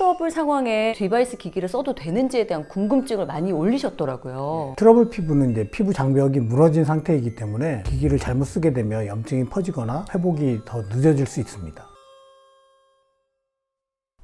트러블 상황에 디바이스 기기를 써도 되는지에 대한 궁금증을 많이 올리셨더라고요. 트러블 피부는 이제 피부 장벽이 무너진 상태이기 때문에 기기를 잘못 쓰게 되면 염증이 퍼지거나 회복이 더 늦어질 수 있습니다.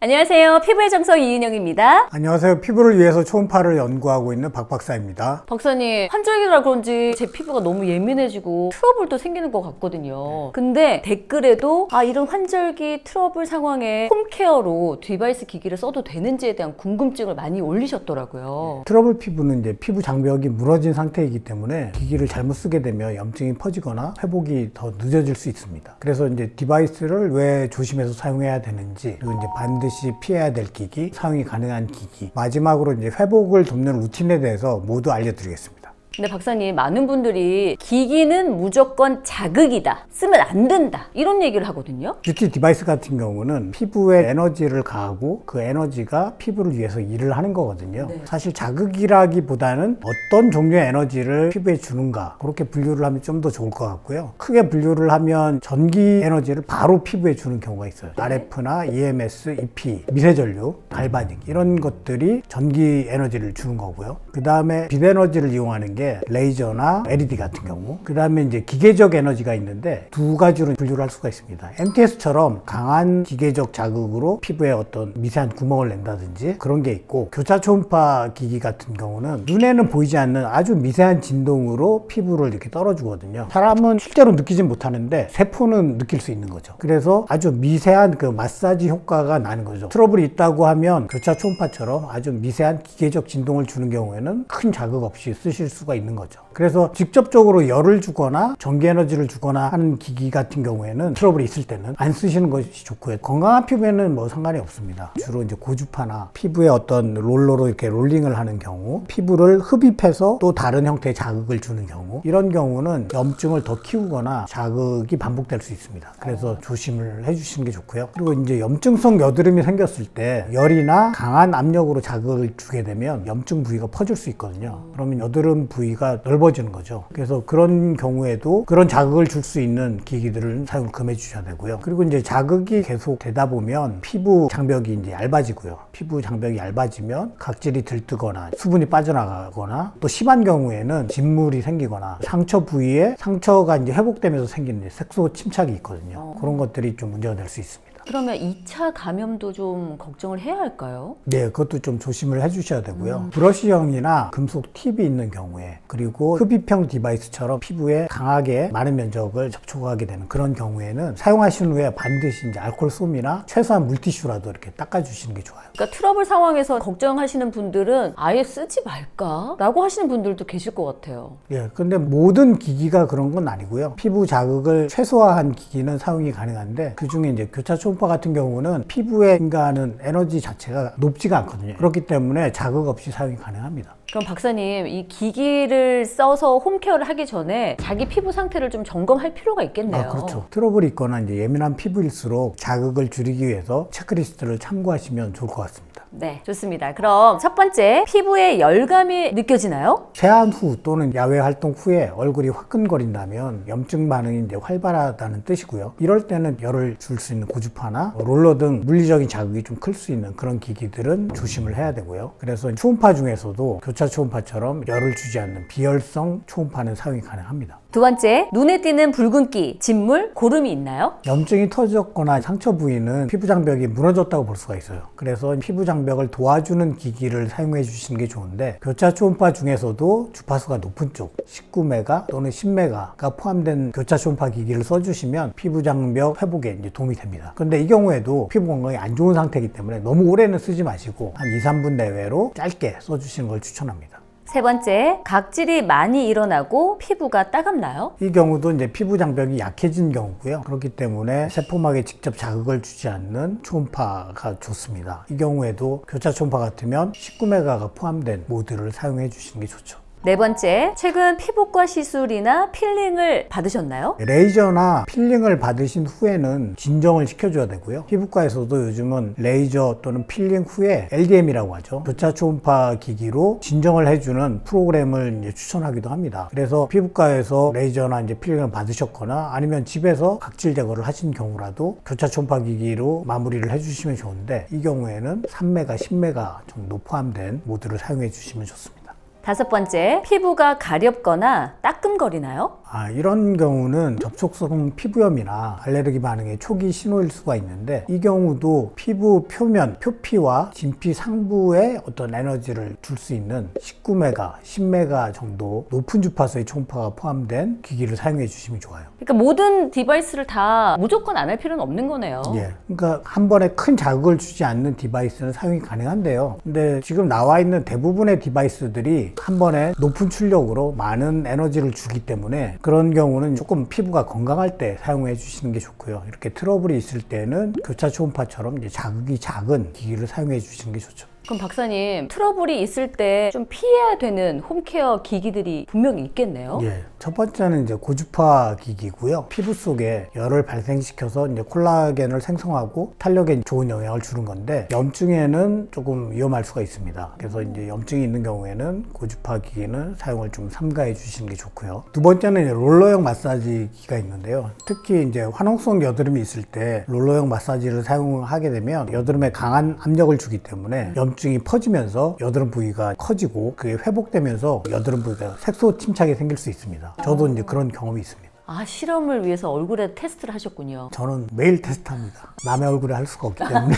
안녕하세요. 피부의 정석 이은영입니다. 안녕하세요. 피부를 위해서 초음파를 연구하고 있는 박 박사입니다. 박사님, 환절기라 그런지 제 피부가 너무 예민해지고 트러블도 생기는 것 같거든요. 근데 댓글에도 이런 환절기 트러블 상황에 홈케어로 디바이스 기기를 써도 되는지에 대한 궁금증을 많이 올리셨더라고요. 트러블 피부는 이제 피부 장벽이 무너진 상태이기 때문에 기기를 잘못 쓰게 되면 염증이 퍼지거나 회복이 더 늦어질 수 있습니다. 그래서 이제 디바이스를 왜 조심해서 사용해야 되는지, 그리고 이제 반드시 피해야 될 기기, 사용이 가능한 기기, 마지막으로 이제 회복을 돕는 루틴에 대해서 모두 알려드리겠습니다. 근데 박사님, 많은 분들이 기기는 무조건 자극이다, 쓰면 안 된다, 이런 얘기를 하거든요. 뷰티 디바이스 같은 경우는 피부에 에너지를 가하고 그 에너지가 피부를 위해서 일을 하는 거거든요. 네. 사실 자극이라기보다는 어떤 종류의 에너지를 피부에 주는가, 그렇게 분류를 하면 좀 더 좋을 것 같고요. 크게 분류를 하면 전기 에너지를 바로 피부에 주는 경우가 있어요. 네. RF나 EMS, EP, 미세전류, 갈바닉 이런 것들이 전기 에너지를 주는 거고요. 그 다음에 빛 에너지를 이용하는 게 레이저나 LED 같은 경우, 그 다음에 이제 기계적 에너지가 있는데 두 가지로 분류를 할 수가 있습니다. MTS처럼 강한 기계적 자극으로 피부에 어떤 미세한 구멍을 낸다든지 그런 게 있고, 교차 초음파 기기 같은 경우는 눈에는 보이지 않는 아주 미세한 진동으로 피부를 이렇게 떨어주거든요. 사람은 실제로 느끼진 못하는데 세포는 느낄 수 있는 거죠. 그래서 아주 미세한 그 마사지 효과가 나는 거죠. 트러블이 있다고 하면 교차 초음파처럼 아주 미세한 기계적 진동을 주는 경우에는 큰 자극 없이 쓰실 수가 있는 거죠. 그래서 직접적으로 열을 주거나 전기 에너지를 주거나 하는 기기 같은 경우에는 트러블이 있을 때는 안 쓰시는 것이 좋고요. 건강한 피부에는 뭐 상관이 없습니다. 주로 이제 고주파나 피부에 어떤 롤러로 이렇게 롤링을 하는 경우, 피부를 흡입해서 또 다른 형태의 자극을 주는 경우, 이런 경우는 염증을 더 키우거나 자극이 반복될 수 있습니다. 그래서 조심을 해주시는 게 좋고요. 그리고 이제 염증성 여드름이 생겼을 때 열이나 강한 압력으로 자극을 주게 되면 염증 부위가 퍼질 수 있거든요. 그러면 여드름 부위가 넓어지는 거죠. 그래서 그런 경우에도 그런 자극을 줄 수 있는 기기들을 사용을 금해 주셔야 되고요. 그리고 이제 자극이 계속 되다 보면 피부 장벽이 이제 얇아지고요. 피부 장벽이 얇아지면 각질이 들뜨거나 수분이 빠져나가거나, 또 심한 경우에는 진물이 생기거나 상처 부위에 상처가 이제 회복되면서 생기는 색소 침착이 있거든요. 그런 것들이 좀 문제가 될 수 있습니다. 그러면 2차 감염도 좀 걱정을 해야 할까요? 네, 그것도 좀 조심을 해주셔야 되고요. 브러쉬형이나 금속 팁이 있는 경우에, 그리고 흡입형 디바이스처럼 피부에 강하게 많은 면적을 접촉하게 되는 그런 경우에는 사용하신 후에 반드시 이제 알코올 솜이나 최소한 물티슈라도 이렇게 닦아주시는 게 좋아요. 그러니까 트러블 상황에서 걱정하시는 분들은 아예 쓰지 말까? 라고 하시는 분들도 계실 것 같아요. 예, 근데 모든 기기가 그런 건 아니고요. 피부 자극을 최소화한 기기는 사용이 가능한데, 그 중에 이제 교차 초음파 같은 경우는 피부에 인가하는 에너지 자체가 높지가 않거든요. 그렇기 때문에 자극 없이 사용이 가능합니다. 그럼 박사님, 이 기기를 써서 홈케어를 하기 전에 자기 피부 상태를 좀 점검할 필요가 있겠네요. 그렇죠. 트러블이 있거나 이제 예민한 피부일수록 자극을 줄이기 위해서 체크리스트를 참고하시면 좋을 것 같습니다. 네, 좋습니다. 그럼 첫 번째, 피부에 열감이 느껴지나요? 세안 후 또는 야외 활동 후에 얼굴이 화끈거린다면 염증 반응이 이제 활발하다는 뜻이고요. 이럴 때는 열을 줄 수 있는 고주파나 롤러 등 물리적인 자극이 좀 클 수 있는 그런 기기들은 조심을 해야 되고요. 그래서 초음파 중에서도 교차 초음파처럼 열을 주지 않는 비열성 초음파는 사용이 가능합니다. 두 번째, 눈에 띄는 붉은기, 진물, 고름이 있나요? 염증이 터졌거나 상처 부위는 피부 장벽이 무너졌다고 볼 수가 있어요. 그래서 피부 장벽을 도와주는 기기를 사용해 주시는 게 좋은데, 교차 초음파 중에서도 주파수가 높은 쪽 19메가 또는 10메가가 포함된 교차 초음파 기기를 써주시면 피부 장벽 회복에 이제 도움이 됩니다. 그런데 이 경우에도 피부 건강이 안 좋은 상태이기 때문에 너무 오래는 쓰지 마시고 한 2, 3분 내외로 짧게 써주시는 걸 추천합니다. 세 번째, 각질이 많이 일어나고 피부가 따갑나요? 이 경우도 이제 피부 장벽이 약해진 경우고요. 그렇기 때문에 세포막에 직접 자극을 주지 않는 초음파가 좋습니다. 이 경우에도 교차 초음파 같으면 19메가가 포함된 모드를 사용해 주시는 게 좋죠. 네 번째, 최근 피부과 시술이나 필링을 받으셨나요? 레이저나 필링을 받으신 후에는 진정을 시켜줘야 되고요. 피부과에서도 요즘은 레이저 또는 필링 후에 LDM이라고 하죠. 교차 초음파 기기로 진정을 해주는 프로그램을 이제 추천하기도 합니다. 그래서 피부과에서 레이저나 이제 필링을 받으셨거나 아니면 집에서 각질 제거를 하신 경우라도 교차 초음파 기기로 마무리를 해주시면 좋은데, 이 경우에는 3메가, 10메가 정도 포함된 모드를 사용해 주시면 좋습니다. 다섯 번째, 피부가 가렵거나 따끔거리나요? 이런 경우는 접촉성 피부염이나 알레르기 반응의 초기 신호일 수가 있는데, 이 경우도 피부 표면, 표피와 진피 상부에 어떤 에너지를 줄 수 있는 19메가, 10메가 정도 높은 주파수의 초음파가 포함된 기기를 사용해 주시면 좋아요. 그러니까 모든 디바이스를 다 무조건 안 할 필요는 없는 거네요. 예. 그러니까 한 번에 큰 자극을 주지 않는 디바이스는 사용이 가능한데요. 근데 지금 나와 있는 대부분의 디바이스들이 한 번에 높은 출력으로 많은 에너지를 주기 때문에 그런 경우는 조금 피부가 건강할 때 사용해 주시는 게 좋고요. 이렇게 트러블이 있을 때는 교차 초음파처럼 이제 자극이 작은 기기를 사용해 주시는 게 좋죠. 그럼 박사님, 트러블이 있을 때 좀 피해야 되는 홈케어 기기들이 분명히 있겠네요? 예. 첫 번째는 이제 고주파 기기고요. 피부 속에 열을 발생시켜서 이제 콜라겐을 생성하고 탄력에 좋은 영향을 주는 건데, 염증에는 조금 위험할 수가 있습니다. 그래서 이제 염증이 있는 경우에는 고주파 기기는 사용을 좀 삼가해 주시는 게 좋고요. 두 번째는 이제 롤러형 마사지기가 있는데요. 특히 이제 화농성 여드름이 있을 때 롤러형 마사지를 사용하게 되면 여드름에 강한 압력을 주기 때문에 염증이 퍼지면서 여드름 부위가 커지고 그게 회복되면서 여드름 부위가 색소 침착이 생길 수 있습니다. 저도 이제 그런 경험이 있습니다. 실험을 위해서 얼굴에 테스트를 하셨군요. 저는 매일 테스트합니다. 남의 얼굴에 할 수가 없기 때문에.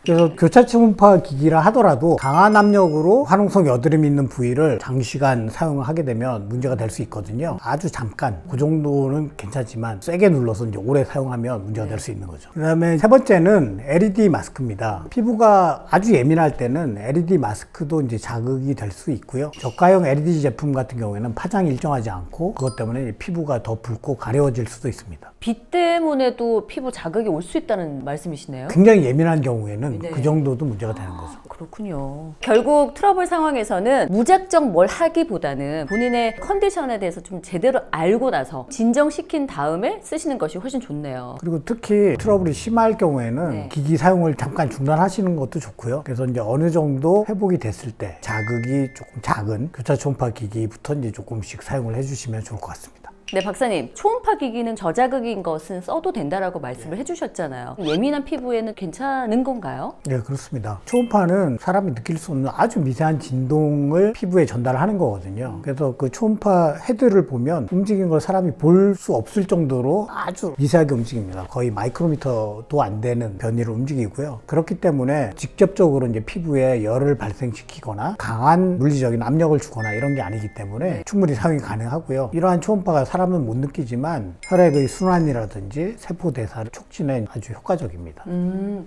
그래서 교차 초음파 기기라 하더라도 강한 압력으로 화농성 여드름이 있는 부위를 장시간 사용을 하게 되면 문제가 될 수 있거든요. 아주 잠깐, 그 정도는 괜찮지만 세게 눌러서 이제 오래 사용하면 문제가 될 수 있는 거죠. 그 다음에 세 번째는 LED 마스크입니다. 피부가 아주 예민할 때는 LED 마스크도 이제 자극이 될 수 있고요. 저가형 LED 제품 같은 경우에는 파장이 일정하지 않고 그것 때문에 피부가 더 붉고 가려워질 수도 있습니다. 빛 때문에도 피부 자극이 올 수 있다는 말씀이시네요? 굉장히 예민한 경우에는 네. 그 정도도 문제가 되는 거죠. 그렇군요. 결국 트러블 상황에서는 무작정 뭘 하기보다는 본인의 컨디션에 대해서 좀 제대로 알고 나서 진정시킨 다음에 쓰시는 것이 훨씬 좋네요. 그리고 특히 트러블이 심할 경우에는 네. 기기 사용을 잠깐 중단하시는 것도 좋고요. 그래서 이제 어느 정도 회복이 됐을 때 자극이 조금 작은 교차 초음파 기기부터 이제 조금씩 사용을 해주시면 좋을 것 같습니다. 네, 박사님, 초음파 기기는 저자극인 것은 써도 된다라고 말씀을 해주셨잖아요. 예민한 피부에는 괜찮은 건가요? 네, 그렇습니다. 초음파는 사람이 느낄 수 없는 아주 미세한 진동을 피부에 전달하는 거거든요. 그래서 그 초음파 헤드를 보면 움직이는 걸 사람이 볼 수 없을 정도로 아주 미세하게 움직입니다. 거의 마이크로미터도 안 되는 변이를 움직이고요. 그렇기 때문에 직접적으로 이제 피부에 열을 발생시키거나 강한 물리적인 압력을 주거나 이런 게 아니기 때문에 충분히 사용이 가능하고요. 이러한 초음파가 사람은 못 느끼지만 혈액의 순환이라든지 세포 대사를 촉진에 아주 효과적입니다.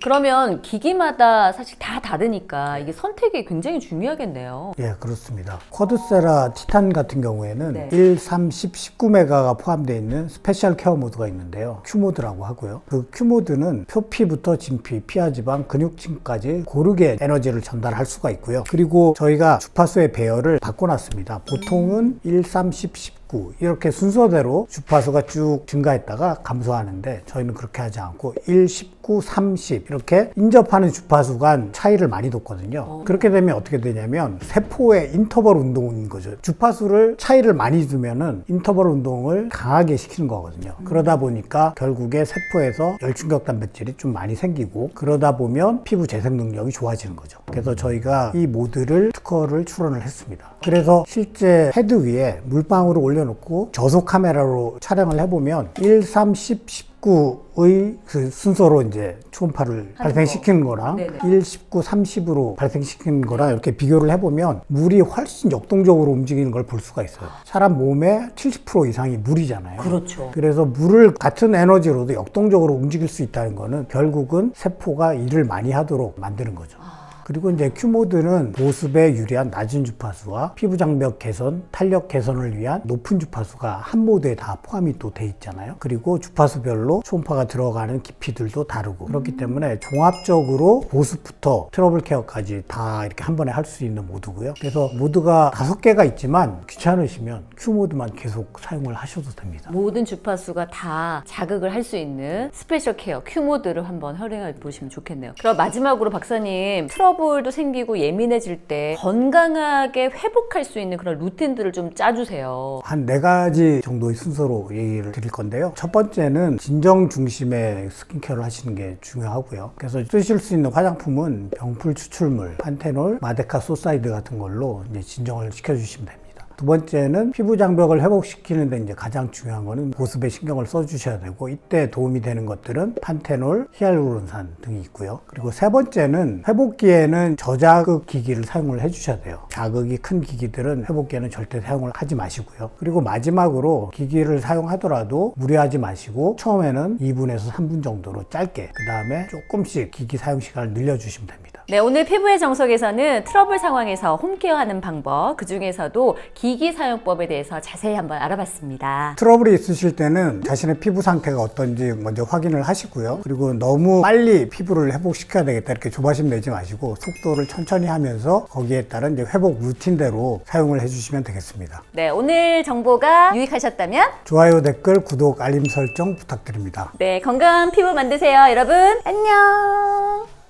그러면 기기마다 사실 다 다르니까 이게 선택이 굉장히 중요하겠네요. 예, 그렇습니다. 쿼드세라 티탄 같은 경우에는 네. 1, 3, 10, 19메가가 포함되어 있는 스페셜 케어 모드가 있는데요. Q모드라고 하고요. 그 Q모드는 표피부터 진피, 피하지방, 근육층까지 고르게 에너지를 전달할 수가 있고요. 그리고 저희가 주파수의 배열을 바꿔놨습니다. 보통은 1, 3, 10, 19 이렇게 순서대로 주파수가 쭉 증가했다가 감소하는데 저희는 그렇게 하지 않고 1, 19, 30 이렇게 인접하는 주파수 간 차이를 많이 뒀거든요. 그렇게 되면 어떻게 되냐면 세포의 인터벌 운동인 거죠. 주파수를 차이를 많이 두면은 인터벌 운동을 강하게 시키는 거거든요. 그러다 보니까 결국에 세포에서 열충격 단백질이 좀 많이 생기고 그러다 보면 피부 재생 능력이 좋아지는 거죠. 그래서 저희가 이 모드를 특허를 출원을 했습니다. 그래서 실제 헤드 위에 물방울을 올려놓고 저속 카메라로 촬영을 해보면 1, 3, 10, 19의 그 순서로 이제 초음파를 발생시키는 거랑 네네. 1, 19, 30으로 발생시키는 거랑 이렇게 비교를 해보면 물이 훨씬 역동적으로 움직이는 걸 볼 수가 있어요. 사람 몸의 70% 이상이 물이잖아요. 그렇죠. 그래서 물을 같은 에너지로도 역동적으로 움직일 수 있다는 거는 결국은 세포가 일을 많이 하도록 만드는 거죠. 그리고 이제 큐모드는 보습에 유리한 낮은 주파수와 피부 장벽 개선, 탄력 개선을 위한 높은 주파수가 한 모드에 다 포함이 또 돼 있잖아요. 그리고 주파수별로 초음파가 들어가는 깊이들도 다르고 그렇기 때문에 종합적으로 보습부터 트러블 케어까지 다 이렇게 한 번에 할 수 있는 모드고요. 그래서 모드가 5개가 있지만 귀찮으시면 큐모드만 계속 사용을 하셔도 됩니다. 모든 주파수가 다 자극을 할 수 있는 스페셜 케어 큐모드를 한번 활용해 보시면 좋겠네요. 그럼 마지막으로 박사님, 트러블도 생기고 예민해질 때 건강하게 회복할 수 있는 그런 루틴들을 좀 짜주세요. 한 4가지 정도의 순서로 얘기를 드릴 건데요. 첫 번째는 진정 중심의 스킨케어를 하시는 게 중요하고요. 그래서 쓰실 수 있는 화장품은 병풀 추출물, 판테놀, 마데카 소사이드 같은 걸로 이제 진정을 시켜주시면 됩니다. 두 번째는 피부 장벽을 회복시키는데 이제 가장 중요한 거는 보습에 신경을 써주셔야 되고, 이때 도움이 되는 것들은 판테놀, 히알루론산 등이 있고요. 그리고 세 번째는 회복기에는 저자극 기기를 사용을 해주셔야 돼요. 자극이 큰 기기들은 회복기에는 절대 사용을 하지 마시고요. 그리고 마지막으로 기기를 사용하더라도 무리하지 마시고 처음에는 2분에서 3분 정도로 짧게, 그 다음에 조금씩 기기 사용 시간을 늘려주시면 됩니다. 네, 오늘 피부의 정석에서는 트러블 상황에서 홈케어하는 방법, 그 중에서도 기기 사용법에 대해서 자세히 한번 알아봤습니다. 트러블이 있으실 때는 자신의 피부 상태가 어떤지 먼저 확인을 하시고요. 그리고 너무 빨리 피부를 회복시켜야 되겠다 이렇게 조바심 내지 마시고 속도를 천천히 하면서 거기에 따른 이제 회복 루틴대로 사용을 해주시면 되겠습니다. 네, 오늘 정보가 유익하셨다면 좋아요, 댓글, 구독, 알림 설정 부탁드립니다. 네, 건강한 피부 만드세요, 여러분. 안녕.